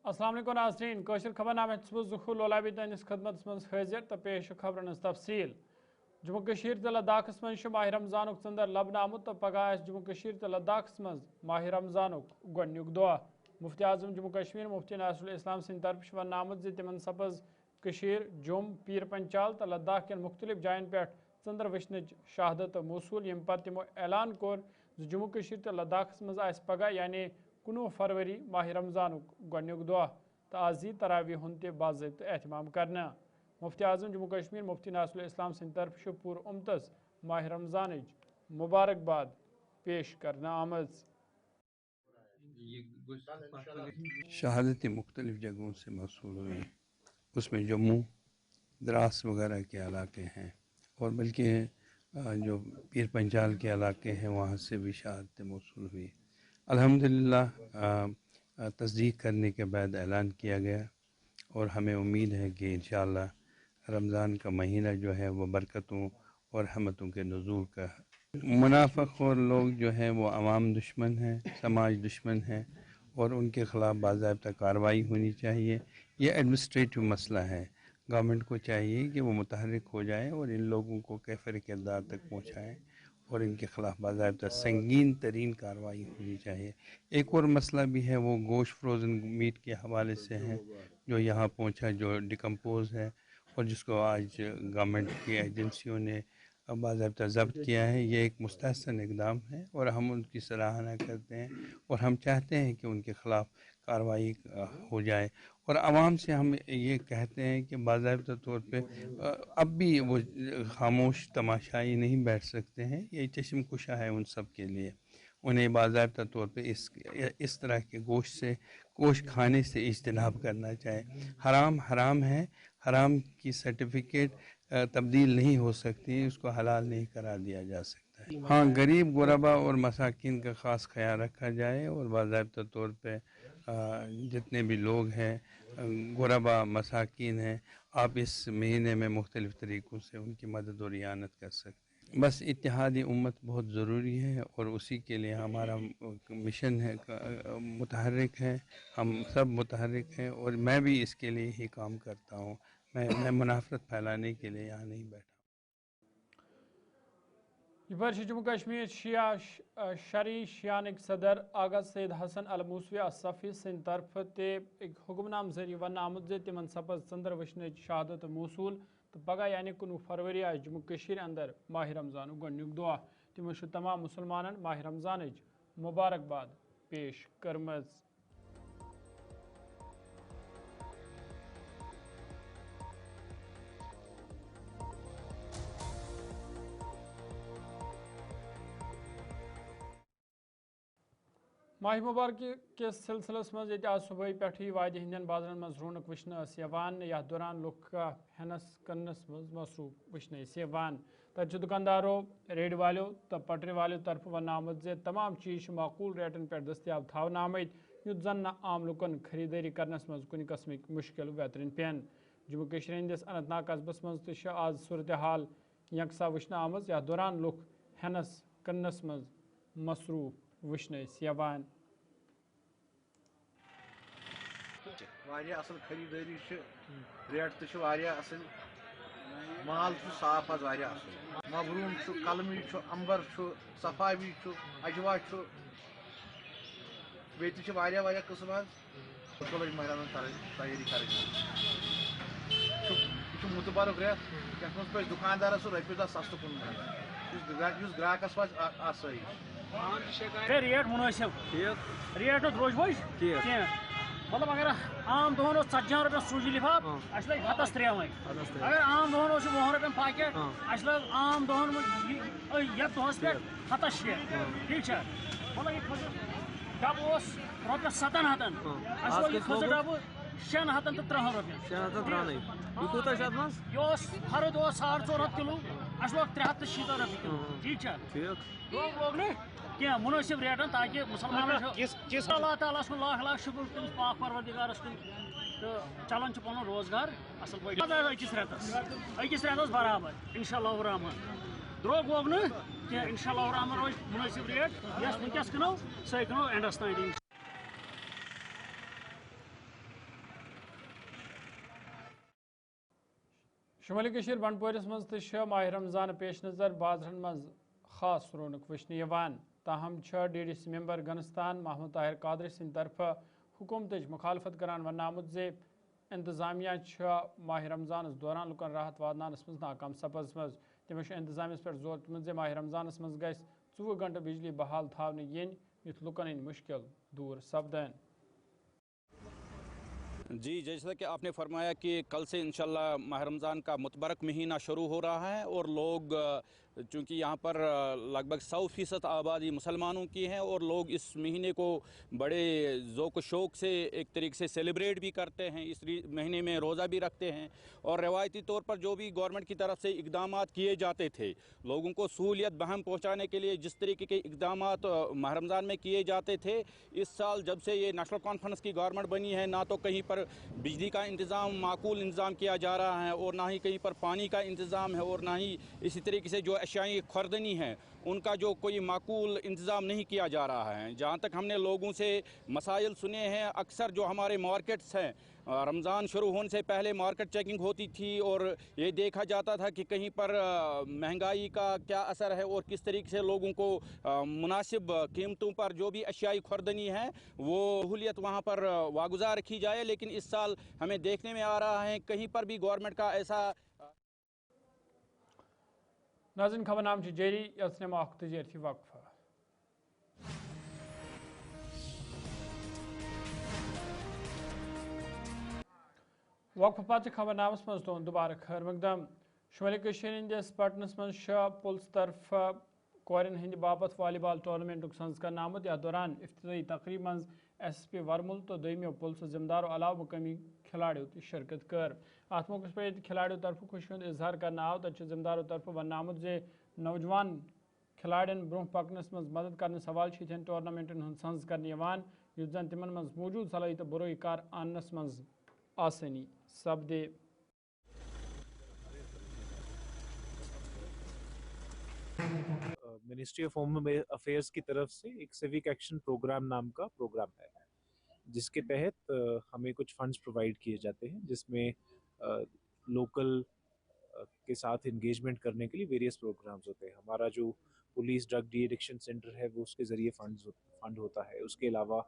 अस्सलाम वालेकुम नाज़रीन कोशर खबरनामे ज़ुखुर लोलाबी तनिस खदमत मज हाजिर तो पेश खबरन तफसील जम्मू कशीर तो लद्दाखस मज माह रमज़ान चंदर लबन आमुत तो पगह जम्मू कशीर तो लद्दाखस मज माह रमज़ान गोडनुक दुआ मुफ्ती आज़म जम्मू कश्मीर मुफ्ती नासिरुल इस्लाम सिंध तरफ वन आमुत तिमन सपज कशीर जुम पीर पंचाल तो लद्दाख के मुख्तलिफ जायन पे चंदर वचन शहादत मौसूल यम पर तमो ऐलान कोर जम्मू कशीर तो लद्दाखस मज आस पगह यानी 19 फरवरी माह रमज़ान गोडनुक दुआ तो आजी तरावी हुन बाज़ाब्त एहतमाम करना मुफ्ती आज़म जम्मू कश्मीर मुफ्ती नासिरुल इस्लाम सिंध तरफ पूर उम्मतस माह रमज़ान मुबारकबाद पेश करना आमज। शहादतें मुख्तलिफ़ जगहों से मौसूल हुई, उसमें जम्मू द्रास वगैरह के इलाके हैं और बल्कि जो पीर पंचाल के इलाके हैं वहाँ से भी शहादतें मौसूल हुई। अल्हम्दुलिल्लाह तस्दीक करने के बाद ऐलान किया गया और हमें उम्मीद है कि इंशाअल्लाह रमज़ान का महीना जो है वो बरकतों और रहमतों के नुज़ूल का है। मुनाफ़िक़ और लोग जो हैं वो अवाम दुश्मन हैं, समाज दुश्मन हैं और उनके ख़िलाफ़ बाज़ाब्ता कार्रवाई होनी चाहिए। ये एडमिनिस्ट्रेटिव मसला है, गवर्नमेंट को चाहिए कि वो मुतहर्रिक हो जाए और इन लोगों को कैफ़र किरदार तक पहुँचाएँ और इनके ख़िलाफ़ बाज़ाब्ता संगीन तरीन कार्रवाई होनी चाहिए। एक और मसला भी है, वो गोश्त फ्रोज़न मीट के हवाले से है जो यहाँ पहुँचा, जो डिकम्पोज़ है और जिसको आज गवर्नमेंट की एजेंसियों ने बाज़ाब्ता ज़ब्त किया है। ये एक मुस्तहसन इक़दाम है और हम उनकी सराहना करते हैं और हम चाहते हैं कि उनके ख़िलाफ़ कार्रवाई हो जाए और आवाम से हम ये कहते हैं कि बाज़ाब्ता तौर पे अब भी वो खामोश तमाशाई नहीं बैठ सकते हैं। ये चश्म कुशा है उन सब के लिए, उन्हें बाज़ाब्ता तौर पे इस तरह के गोश्त खाने से इज्तनाब करना चाहिए। हराम हराम है, हराम की सर्टिफिकेट तब्दील नहीं हो सकती, उसको हलाल नहीं करार दिया जा सकता है। हाँ, गरीब गुरबा और मसाकिन का ख़ास ख्याल रखा जाए और बाज़ाब्ता तौर पे जितने भी लोग हैं गुरबा मसाकिन हैं, आप इस महीने में मुख्तलिफ़ तरीक़ों से उनकी मदद और इयानत कर सकते हैं। बस इत्तेहादी उम्मत बहुत ज़रूरी है और उसी के लिए हमारा मिशन है, मुतहर्रिक है, हम सब मुतहर्रिक हैं और मैं भी इसके लिए ही काम करता हूँ। मैं मुनाफरत फैलाने के लिए यहाँ नहीं बैठा। जम्मू कश्मीर शिया शरी शियानिक सदर आगा सैयद हसन अल मूसवी असफ़ी सिंध तरफ ते एक हुक्मनाम जरिए वन आमुद तिमन सपज चंदर वचन शहादत मौसूल तो पगह यानी 19 फरवरी आज जम्मू कश्मीर अंदर माह रमज़ान गोडनुक दुआ तमो तमाम मुसलमान माह रमज़ान मुबारकबाद पेश करमज। माह मुबारक के सिलसिलस मज आज सुबह पे वादे हंदन बाजरन मज रौनक वचन या दौरान लुक हेनस कन्नस मज मसरूफ वचन तब दुकानदारों रेड वालों तो पटरी वालों तरफ वन आमद तमाम चीज़ माकूल रेटन पे दस्तियाब थावन आमद युत जन आम लुकन खरीदारी करनस मज कुन कस्मिक मुश्किल वेतरन पेन। जम्मू कश्मीर हंदिस अनंतनाग कस्बस मज आज सूरत हाल यकसा वचन आमज या दौरान लुक हेनस कन्नस मज मसरूफ वचन असल खरीदारी रेट तो असल माल साफ असल मबरूम कलमी अंबर सफावी अजवा बे कस्म महरान तैयारी कर मुतबारक रेत ये पे दुकानदार रोपये 10 सस्त कुन ग्राहकस रेट मुनासिब रेट द्रोज मतलब अगर आम दोहन 40 रुपये सूजी लिफाफ अस लग 7 अगर आम दोहन 10 रुपये पैकेट अस लग आम दोहन ये दोहस पे 7 ठीक है। मतलब ये डब रोपये 7 हतन अस डब 6 हतन तो 3 रुपये ये हरद 450 किलो अस लोग 370 रुपये किलो ठीक है। लोग नहीं क्या मुनासिब रेटन ताकि मुसलमान अल्लाह ताला लाख लाख शुक्र तमिस पाक परवरदिगारस कुन तो चलान पुन रोजगार असल पे अकिस रेतस बराबर इंशाअल्लाह रहमान द्रोग वोग न इंशाअल्लाह रहमान रोज मुनासिब रेट यस वनकस कनो सही कनो एंडस तान। شمالی کشیر بنڈپورس مز تہ ماہ رمضان پیش نظر بازرن مز خاص رونق وچھنہ یوان تاہم ڈی ڈی سی ممبر گنستان محمد طاہر قادری سند طرف حکومت مخالفت کران ون آمت زِ انتظامیہ ماہ رمضان دوران لکن راحت واتنانس مز ناکام سپز مز تمو انتظامیہ پہ زور دت زِ ماہ رمضانس مز گژھِ 24 گھنٹہ بجلی بحال تھاونہ ین یُتھ لکن ہند مشکل دور سپدن. جی جیسا کہ آپ نے فرمایا کہ کل سے انشاءاللہ ماہ رمضان کا متبرک مہینہ شروع ہو رہا ہے اور لوگ چونکہ یہاں پر لگ بھگ 100% آبادی مسلمانوں کی ہے اور لوگ اس مہینے کو بڑے ذوق و شوق سے ایک طریقے سے سیلیبریٹ بھی کرتے ہیں. اس مہینے میں روزہ بھی رکھتے ہیں اور روایتی طور پر جو بھی گورنمنٹ کی طرف سے اقدامات کیے جاتے تھے لوگوں کو سہولیت بہم پہنچانے کے لیے جس طریقے کے اقدامات ماہ رمضان میں کیے جاتے تھے اس سال جب سے یہ نیشنل کانفرنس کی گورنمنٹ بنی ہے نہ تو کہیں پر بجلی کا انتظام معقول انتظام کیا جا رہا ہے اور نہ ہی کہیں پر پانی کا انتظام ہے اور نہ ہی اسی طریقے سے جو اشیائی خوردنی ہیں ان کا جو کوئی معقول انتظام نہیں کیا جا رہا ہے. جہاں تک ہم نے لوگوں سے مسائل سنے ہیں اکثر جو ہمارے مارکیٹس ہیں رمضان شروع ہونے سے پہلے مارکیٹ چیکنگ ہوتی تھی اور یہ دیکھا جاتا تھا کہ کہیں پر مہنگائی کا کیا اثر ہے اور کس طریقے سے لوگوں کو مناسب قیمتوں پر جو بھی اشیائی خوردنی ہے وہ سہولیت وہاں پر واگزار رکھی جائے. لیکن اس سال ہمیں دیکھنے میں آ رہا ہے کہیں پر بھی گورنمنٹ کا ایسا. ناظرین خبر نام جاری یس نما تجارتی وقفہ. وقفہ پتہ خبر نامس مز تہد دوبارہ خیر مقدم. شمالی کشیر ہندس پٹنس مز پولیس طرف کورین ہند باپت والی بال ٹورنامنٹ سنز کرنا آمت. یتھ دوران افتتاحی تقریب مز ایس پی ورمل تو دویمیو پولیس ذمہ دارو علاوہ مقامی کھلاڑیوں تہ شرکت کر. ات موقع پہ کھلاڑیوں طرف خوشی ہند اظہار کرنا آو تت ذمہ داروں طرف ون آمت زِ نوجوان کھلاڑین برہ پکنس مز مدد کرنے حوالہ اتھین ٹورنامنٹن ہند سنز کرنے یُتھ زن تمن مز موجود صلاحیت بروئی کار آنس مز آسانی سپدے. منسٹری آف ہوم افیئرس کی طرف سے ایک سیوک ایکشن پروگرام نام کا پروگرام ہے جس کے تحت ہمیں کچھ فنڈز پرووائڈ کیے جاتے ہیں جس میں لوکل کے ساتھ انگیجمنٹ کرنے کے لیے ویریس پروگرامز ہوتے ہیں. ہمارا جو police drug D addiction centre ہے وہ اس کے ذریعے فنڈ ہوتا ہے. اس کے علاوہ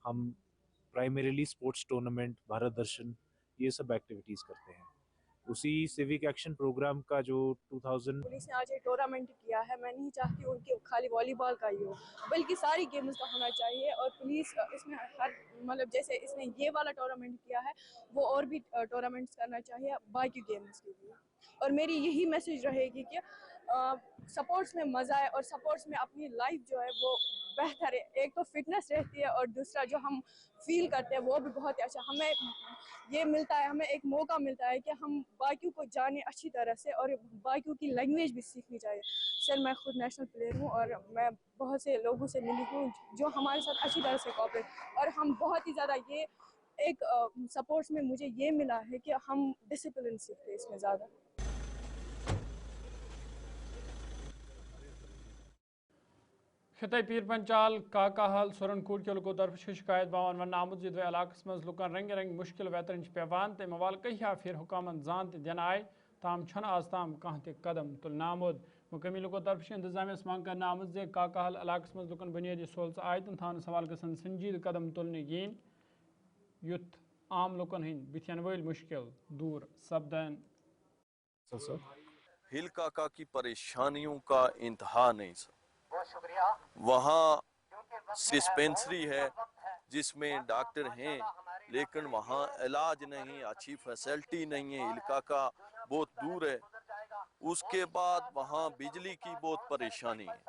ہم پرائمریلی سپورٹس ٹورنامنٹ بھارت درشن یہ سب ایکٹیویٹیز کرتے ہیں. اسی سیوک ایکشن پروگرام کا جو 2000 پولیس نے آج ایک ٹورنامنٹ کیا ہے. میں نہیں چاہتی ان کے خالی والی بال کا ہی ہو بلکہ ساری گیمز کا ہونا چاہیے اور پولیس اس میں ہر مطلب جیسے اس نے یہ والا ٹورنامنٹ کیا ہے وہ اور بھی ٹورنامنٹس کرنا چاہیے باقی گیمز کے لیے. اور میری یہی میسج رہے گی کہ سپورٹس میں مزہ ہے اور سپورٹس میں اپنی لائف جو ہے وہ بہتر ہے. ایک تو فٹنس رہتی ہے اور دوسرا جو ہم فیل کرتے ہیں وہ بھی بہت ہی اچھا. ہمیں یہ ملتا ہے ہمیں ایک موقع ملتا ہے کہ ہم باقیوں کو جانیں اچھی طرح سے اور باقیوں کی لینگویج بھی سیکھنی چاہیے. سر میں خود نیشنل پلیئر ہوں اور میں بہت سے لوگوں سے ملی ہوں جو ہمارے ساتھ اچھی طرح سے کوآپریٹ اور ہم بہت ہی زیادہ یہ ایک سپورٹس میں مجھے یہ ملا ہے کہ ہم ڈسپلن سیکھتے اس میں زیادہ. خطۂ پیر پنچال کاکاحل سورن کوٹ کے لوگوں طرف شکایت باون ون آمت زِ دو علاقس مز لکن رنگ رنگ مشکل ویترن پیوان تمہ حوالہ کہیا پھر حکامن زان تہ دن آئے تام چھن آز تام کھانا تہ قدم تلنا آمت. مقامی لوگوں طرف انتظامیہ منگ کرنا آمت زِ کاکاحل علاقس مز لکن بنیادی سہولت آیتن تھانس حوالہ گژھن سنجیدہ قدم تلنے ین یُتھ عام لکن ہند بتھین ول مشکل دور سپدن. ہل کاکا کی پریشانیوں کا انتہا نہیں سر. وہاں ڈسپینسری ہے جس میں ڈاکٹر ہیں لیکن وہاں علاج نہیں, اچھی فیسلٹی نہیں ہے. ہل کاکا بہت دور ہے. اس کے بعد وہاں بجلی کی بہت پریشانی ہے.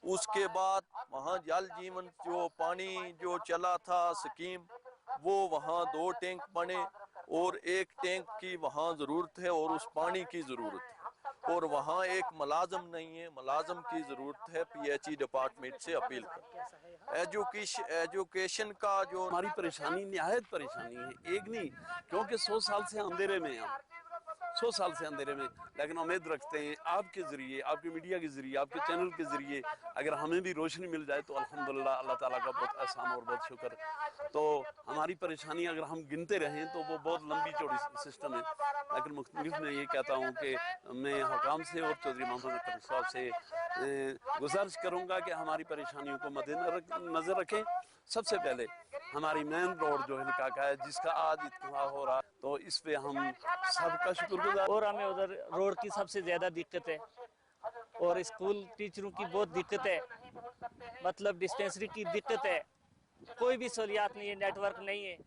اس کے بعد وہاں جل جیون جو پانی جو چلا تھا سکیم وہ وہاں 2 ٹینک بنے اور 1 ٹینک کی وہاں ضرورت ہے اور اس پانی کی ضرورت ہے اور وہاں ایک ملازم نہیں ہے. ملازم کی ضرورت ہے. پی ایچ ای ڈپارٹمنٹ سے اپیل کر. ایجوکیشن کا جو ہماری پریشانی نہایت پریشانی ہے ایک نہیں کیونکہ 100 سال سے اندھیرے میں ہیں. 100 साल से अंधेरे में, लेकिन उम्मीद रखते हैं आपके ज़रिए, आपके मीडिया के ज़रिए, आपके चैनल के ज़रिए अगर हमें भी रोशनी मिल जाए तो अल्हम्दुलिल्लाह, अल्लाह ताला का बहुत एहसान और बहुत शुक्र। तो हमारी परेशानी अगर हम गिनते रहें तो वो बहुत लंबी चौड़ी सिस्टम है, लेकिन मुख्तलिफ मैं ये कहता हूँ कि मैं हुकाम से और चौधरी मोहम्मद अख्तर साहब से गुजारिश करूँगा कि हमारी परेशानियों को मद्देनज़र रखें। सबसे पहले हमारी मेन रोड जो है का है, जिसका आज इत्तेफाक हो रहा है, तो इस पे हम सबका शुक्रगुजार। और हमें उधर रोड की सबसे ज़्यादा दिक्कत है और स्कूल टीचरों की बहुत दिक्कत है, मतलब डिस्पेंसरी की दिक्कत है, कोई भी सहूलियात नहीं है, नेटवर्क नहीं है।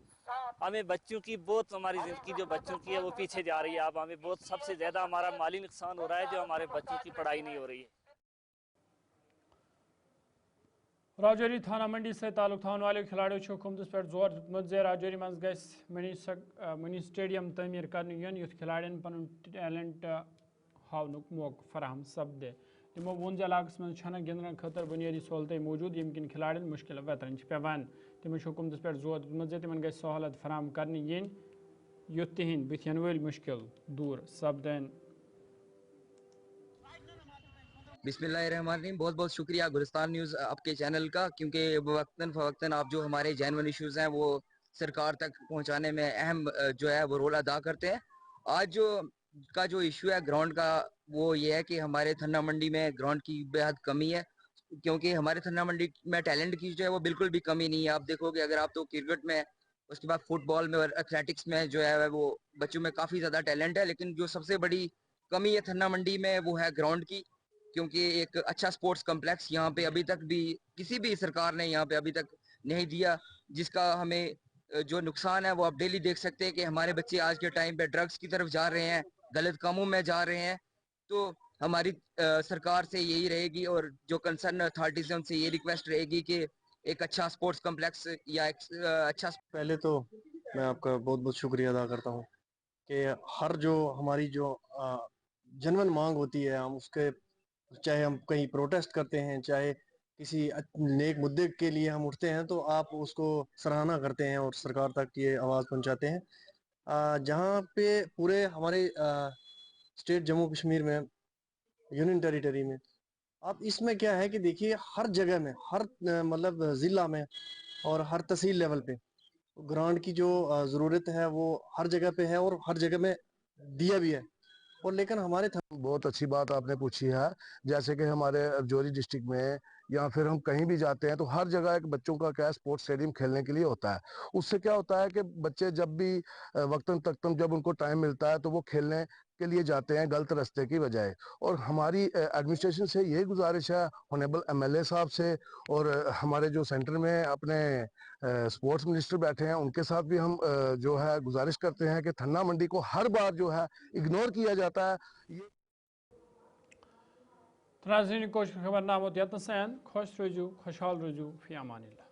हमें बच्चों की बहुत, हमारी ज़िंदगी जो बच्चों की है वो पीछे जा रही है। अब हमें बहुत सबसे ज़्यादा हमारा माली नुकसान हो रहा है, जो हमारे बच्चों की पढ़ाई नहीं हो रही है। राजौरी थाना मंडी से ताल्लुक थाने वाले खिलाड़ियों हुकूमत पे जोर दितमुत राजौरी मज मिनी स्टेडियम तमीर करने इन युथ खिलाड़ियन पन टैलेंट हावनुक मौका फराहम सपदे। तमो वोन इलाकस मज गिंदन खतर बुनियादी सहूलत मौजूद यम किन खिलाड़ियन मुश्किल वेतरन पेवान। तमो हुकूमत पे जोर दितमुत तिमन गई सहूलत फराहम करने इन युथ तिहिंद बुथियन वल मुश्किल दूर सपदन। बिस्मिल्लाहिर्रहमानिर्रहीम। बहुत बहुत शुक्रिया गुलिस्तान न्यूज़ आपके चैनल का, क्योंकि वक्तन फ़वक्तन आप जो हमारे जेन्युइन इश्यूज़ हैं वो सरकार तक पहुंचाने में अहम जो है वो रोल अदा करते हैं। आज जो इशू है ग्राउंड का, वो ये है कि हमारे थन्ना मंडी में ग्राउंड की बेहद कमी है, क्योंकि हमारे थन्ना मंडी में टैलेंट की जो है वो बिल्कुल भी कमी नहीं है। आप देखोगे अगर आप तो क्रिकेट में, उसके बाद फुटबॉल में और एथलेटिक्स में जो है वो बच्चों में काफ़ी ज़्यादा टैलेंट है, लेकिन जो सबसे बड़ी कमी है थन्ना मंडी में वो है ग्राउंड की, क्योंकि एक अच्छा स्पोर्ट्स कॉम्प्लेक्स यहाँ पे अभी तक भी किसी भी सरकार ने यहाँ पे अभी तक नहीं दिया, जिसका हमें जो नुकसान है वो आप डेली देख सकते हैं कि हमारे बच्चे आज के टाइम पे ड्रग्स की तरफ जा रहे हैं, गलत कामों में जा रहे हैं। तो हमारी सरकार से यही रहेगी और जो कंसर्न अथॉरिटीज है उनसे ये रिक्वेस्ट रहेगी कि एक अच्छा स्पोर्ट्स कॉम्प्लेक्स या एक अच्छा। पहले तो मैं आपका बहुत बहुत शुक्रिया अदा करता हूँ कि हर जो हमारी जो जनरल मांग होती है, हम उसके, चाहे हम कहीं प्रोटेस्ट करते हैं, चाहे किसी नेक मुद्दे के लिए हम उठते हैं, तो आप उसको सराहना करते हैं और सरकार तक ये आवाज़ पहुंचाते हैं। जहाँ पे पूरे हमारे स्टेट जम्मू कश्मीर में, यूनियन टेरिटरी में, अब इसमें क्या है कि देखिए हर जगह में, हर मतलब ज़िला में और हर तहसील लेवल पे ग्राउंड की जो ज़रूरत है वो हर जगह पे है और हर जगह में दिया भी है। और लेकिन हमारे बहुत अच्छी बात आपने पूछी है। जैसे कि हमारे राजौरी डिस्ट्रिक्ट में या फिर हम कहीं भी जाते हैं तो हर जगह एक बच्चों का क्या स्पोर्ट्स स्टेडियम खेलने के लिए होता है। उससे क्या होता है कि बच्चे जब भी वक्तन तख्तन जब उनको टाइम मिलता है तो वो खेलने के लिए जाते हैं गलत रास्ते की बजाय। और हमारी एडमिनिस्ट्रेशन से यही गुजारिश है, ऑनरेबल एमएलए साहब से, और हमारे जो सेंटर में अपने स्पोर्ट्स मिनिस्टर बैठे हैं उनके साथ भी हम जो है गुजारिश करते हैं कि थन्ना मंडी को हर बार जो है इग्नोर किया जाता है। नाज़रीन, कोशिश खबरनामा खुश रोजू, खुशहाल रोजू, फी अमानिल्लाह।